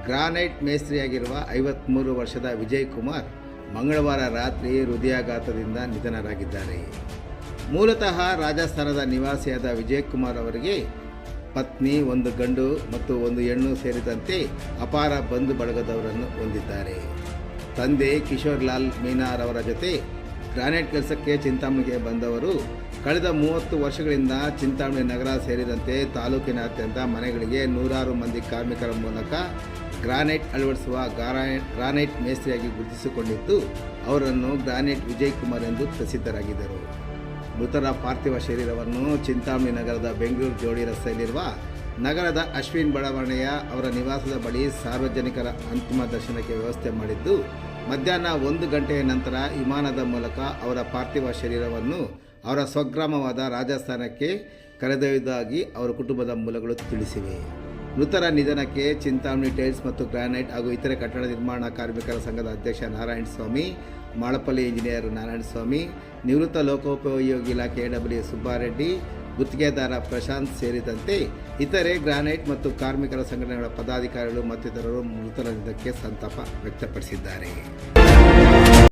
Granite ಮೇಸ್ತ್ರಿಯಾಗಿರುವ 53 ವರ್ಷದ ವಿಜಯ್ ಕುಮಾರ್ ಮಂಗಳವಾರ ರಾತ್ರಿ ಹೃದಯಾಘಾತದಿಂದ ನಿಧನರಾಗಿದ್ದಾರೆ. ಮೂಲತಃ ರಾಜಸ್ಥಾನದ ನಿವಾಸಿಯಾದ ವಿಜಯ್ ಕುಮಾರ್ ಅವರಿಗೆ ಪತ್ನಿ, 1 ಗಂಡು ಮತ್ತು 1 ಹೆಣ್ಣು ಸೇರಿದಂತೆ ಅಪಾರ ಬಂಧು ಬಳಗದವರನ್ನು ಹೊಂದಿದ್ದಾರೆ. ತಂದೆ ಕಿಶೋರ್ ಲಾಲ್ ಮೀನಾರ್ ಅವರ ಜೊತೆ ಗ್ರಾನೈಟ್ ಕೆಲಸಕ್ಕೆ ಚಿಂತಾಮಣಿಗೆ ಬಂದವರು ಕಳೆದ 30 ವರ್ಷಗಳಿಂದ ಚಿಂತಾಮಣಿ ನಗರ ಸೇರಿದಂತೆ ತಾಲೂಕಿನಾದ್ಯಂತ ಮನೆಗಳಿಗೆ ನೂರಾರು ಮಂದಿ ಕಾರ್ಮಿಕರ ಮೂಲಕ ಗ್ರಾನೈಟ್ ಅಳವಡಿಸುವ ಗ್ರಾನೈಟ್ ಮೇಸ್ತ್ರಿಯಾಗಿ ಗುರುತಿಸಿಕೊಂಡಿದ್ದು ಅವರನ್ನು ಗ್ರಾನೈಟ್ ವಿಜಯ್ ಕುಮಾರ್ ಎಂದು ಪ್ರಸಿದ್ಧರಾಗಿದ್ದರು. ಮೃತರ ಪಾರ್ಥಿವ ಶರೀರವನ್ನು ಚಿಂತಾಮಣಿ ನಗರದ ಬೆಂಗಳೂರು ಜೋಡಿ ರಸ್ತೆಯಲ್ಲಿರುವ ನಗರದ ಅಶ್ವಿನ್ ಬಡಾವಣೆಯ ಅವರ ನಿವಾಸದ ಬಳಿ ಸಾರ್ವಜನಿಕರ ಅಂತಿಮ ದರ್ಶನಕ್ಕೆ ವ್ಯವಸ್ಥೆ ಮಾಡಿದ್ದು, ಮಧ್ಯಾಹ್ನ 1 ಗಂಟೆಯ ನಂತರ ವಿಮಾನದ ಮೂಲಕ ಅವರ ಪಾರ್ಥಿವ ಶರೀರವನ್ನು ಅವರ ಸ್ವಗ್ರಾಮವಾದ ರಾಜಸ್ಥಾನಕ್ಕೆ ಕರೆದೊಯ್ಯುವುದಾಗಿ ಅವರ ಕುಟುಂಬದ ಮೂಲಗಳು ತಿಳಿಸಿವೆ. ಮೃತರ ನಿಧನಕ್ಕೆ ಚಿಂತಾಮಣಿ ಟೈಲ್ಸ್ ಮತ್ತು ಗ್ರಾನೈಟ್ ಹಾಗೂ ಇತರೆ ಕಟ್ಟಡ ನಿರ್ಮಾಣ ಕಾರ್ಮಿಕರ ಸಂಘದ ಅಧ್ಯಕ್ಷ ನಾರಾಯಣಸ್ವಾಮಿ, ಮಾಳಪಲ್ಲಿ ಇಂಜಿನಿಯರ್ ನಾರಾಯಣಸ್ವಾಮಿ, ನಿವೃತ್ತ ಲೋಕೋಪಯೋಗಿ ಇಲಾಖೆ AW ಸುಬ್ಬಾರೆಡ್ಡಿ, ಗುತ್ತಿಗೆದಾರ ಪ್ರಶಾಂತ್ ಸೇರಿದಂತೆ ಇತರೆ ಗ್ರಾನೈಟ್ ಮತ್ತು ಕಾರ್ಮಿಕರ ಸಂಘಟನೆಗಳ ಪದಾಧಿಕಾರಿಗಳು ಮತ್ತಿತರರು ಮೃತರ ನಿಧನಕ್ಕೆ ಸಂತಾಪ ವ್ಯಕ್ತಪಡಿಸಿದ್ದಾರೆ.